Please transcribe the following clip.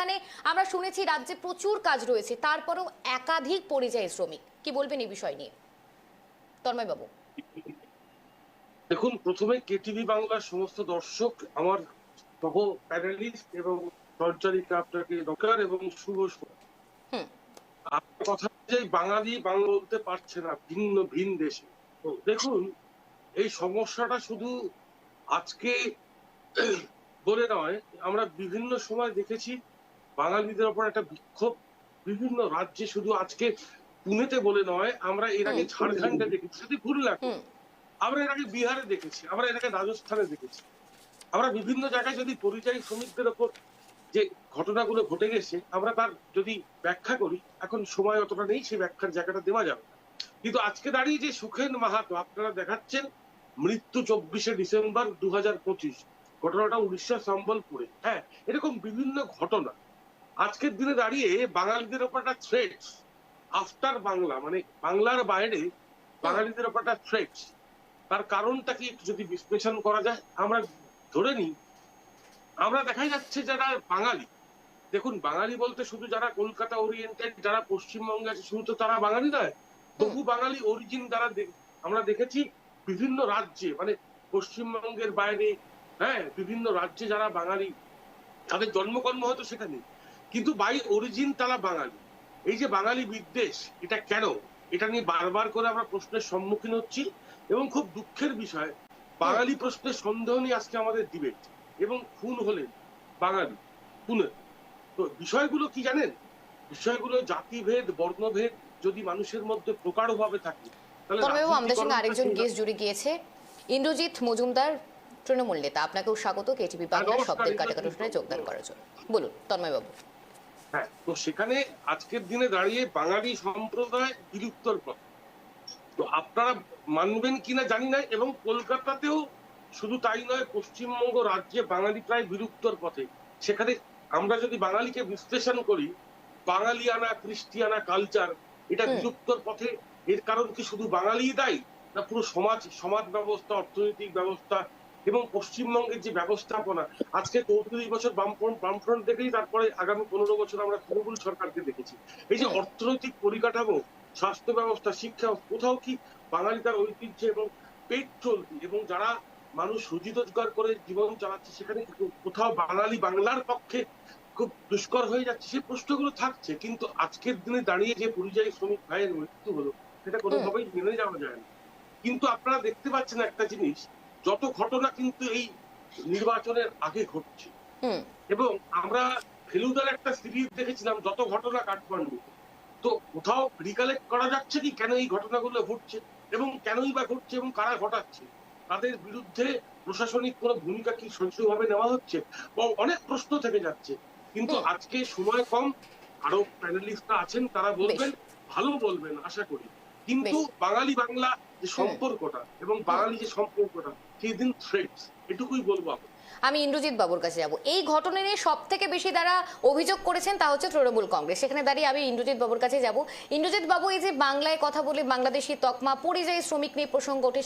সেখানে আমরা শুনেছি রাজ্যে প্রচুর কাজ রয়েছে, তারপরেও একাধিক পরিযায়ী শ্রমিক। কি বলবেন এই বিষয় নিয়ে তন্ময় বাবু? দেখুন, প্রথমে কেটিভি বাংলার সমস্ত দর্শক, আমার সহ প্যানেলিস্ট এবং সঞ্চারিকা আপনাকে নমস্কার এবং শুভ সন্ধ্যা। হুম। আপনার কথা যে বাঙালি বাংলা বলতে পারছে না ভিন্ন ভিন দেশে, তো দেখুন এই সমস্যাটা শুধু আজকে বলে নয়, আমরা বিভিন্ন সময় দেখেছি বাঙালিদের ওপর একটা বিক্ষোভ বিভিন্ন রাজ্যে, শুধু আজকে পুনেতে বলে নয়, আমরা এর আগে ঝাড়খণ্ডে দেখেছি, যদি ভুল লাগবে আমরা এর আগে বিহারে দেখেছি, আমরা এর আগে রাজস্থানে দেখেছি। আমরা বিভিন্ন জায়গায় যদি পরিযায়ী শ্রমিকদের ওপর যে ঘটনাগুলো ঘটে গেছে আমরা তার যদি ব্যাখ্যা করি, এখন সময় অতটা নেই সেই ব্যাখ্যার জায়গাটা দেওয়া যাবে না। কিন্তু আজকে দাঁড়িয়ে যে সুখেন মাহাতো আপনারা দেখাচ্ছেন, মৃত্যু 24শে ডিসেম্বর 2025, ঘটনাটা উড়িষ্যা সম্বলপুরে। হ্যাঁ, এরকম বিভিন্ন ঘটনা আজকের দিনে দাঁড়িয়ে বাঙালিদের ওপর একটা থ্রেট, আফটার বাংলা মানে বাংলার বাইরে বাঙালিদের ওপর একটা থ্রেট। তার কারণটা কি যদি বিশ্লেষণ করা যায়, আমরা ধরে নিই, আমরা দেখা যাচ্ছে যারা বাঙালি, দেখুন বাঙালি বলতে শুধু যারা কলকাতা ওরিয়েন্টেড, যারা পশ্চিমবঙ্গে আছে শুধু তো তারা বাঙালি নয়, বহু বাঙালি অরিজিন দ্বারা আমরা দেখেছি বিভিন্ন রাজ্যে, মানে পশ্চিমবঙ্গের বাইরে, হ্যাঁ, বিভিন্ন রাজ্যে যারা বাঙালি, তাদের জন্মকর্ম হয়তো সেখানে, কিন্তু বাই অরিজিন তারা বাঙালি। এই যে বাঙালি বিদ্বেষ, এটা কেন? এটা নিয়ে বারবার করে আমরা প্রশ্নের সম্মুখীন হচ্ছি এবং খুব দুঃখের বিষয়, বাঙালি প্রশ্নের সন্দেহ নিয়ে আজকে আমাদের ডিবেট। এবং খুন হলেন বাঙালি খুনে, তো বিষয়গুলো কি জানেন? বিষয়গুলো জাতিভেদ বর্ণভেদ যদি মানুষের মধ্যে প্রকারভাবে থাকে, তাহলে তন্ময়বাবু, আমাদের সঙ্গে আরেকজন গেস্ট জুড়ে গিয়েছে, ইন্দ্রজিৎ মজুমদার, তৃণমূল নেতা। আপনাকেও স্বাগত কেটিভি বাংলার শব্দের কাটাকাটি অনুষ্ঠানে যোগদান করার জন্য। বলুন তন্ময়বাবু। হ্যাঁ, তো সেখানে আজকের দিনে দাঁড়িয়ে বাঙালি সম্প্রদায় বিলুপ্তর পথে, তো আপনারা মানবেন কিনা জানি না, এবং কলকাতাতেও শুধু তাই নয়, পশ্চিমবঙ্গ রাজ্যে বাঙালি প্রায় বিলুপ্তর পথে। সেখানে আমরা যদি বাঙালিকে বিশ্লেষণ করি, বাঙালিয়ানা খ্রিস্টিয়ানা কালচার এটা বিলুপ্তর পথে। এর কারণ কি শুধু বাঙালি দায়ী, না পুরো সমাজ ব্যবস্থা, অর্থনৈতিক ব্যবস্থা এবং পশ্চিমবঙ্গের যে ব্যবস্থাপনা? আজকে 34 বছর বামফ্রন্ট দেখেই, তারপরে আগামী 15 বছর আমরা তৃণমূল সরকারকে দেখেছি। এই যে অর্থনৈতিক পরিকাঠামো, স্বাস্থ্য ব্যবস্থা, শিক্ষা, কোথাও কি বাঙালি তার ঐতিহ্য এবং পেট চলতি এবং যারা মানুষ রুজি রোজগার করে জীবন চালাচ্ছে, সেখানে কোথাও বাঙালি বাংলার পক্ষে খুব দুষ্কর হয়ে যাচ্ছে? সেই প্রশ্নগুলো থাকছে। কিন্তু আজকের দিনে দাঁড়িয়ে যে পরিযায়ী শ্রমিক ভাইয়ের মৃত্যু হলো, সেটা কোনোভাবেই মেনে যাওয়া যায় না। কিন্তু আপনারা দেখতে পাচ্ছেন একটা জিনিস, যত ঘটনা কিন্তু এই নির্বাচনের আগে ঘটছে, এবং আমরা ফেলুদার একটা সিরিজ দেখেছিলাম যত ঘটনা কাঠমান্ডু, তো কোথাও রিকালেক্ট করা যাচ্ছে কি কেন এই ঘটনাগুলো ঘটছে এবং কেনই বা ঘটছে এবং কারা ঘটাচ্ছে? তাদের বিরুদ্ধে প্রশাসনিক কোনো ভূমিকা কি সঞ্চয়ভাবে নেওয়া হচ্ছে? অনেক প্রশ্ন থেকে যাচ্ছে। কিন্তু আজকে সময় কম, আরো প্যানেলিস্টরা আছেন, তারা বলবেন, ভালো বলবেন আশা করি। কিন্তু বাঙালি বাংলা যে সম্পর্কটা এবং বাঙালি যে সম্পর্কটা, সেই দিন থ্রেটস, এটুকুই বলবো। আমি ইন্দ্রজিৎ বাবুর কাছে যাব। এই ঘটনা নিয়ে সব থেকে বেশি যারা অভিযোগ করেছেন তা হচ্ছে তৃণমূল কংগ্রেস। সেখানে দাঁড়িয়ে আমি ইন্দ্রজিৎ বাবুর কাছে যাব। ইন্দ্রজিৎ বাবু, এই যে বাংলায় কথা বলে বাংলাদেশি তকমা পরিযায়ী শ্রমিক নিয়ে প্রসঙ্গ ওঠে,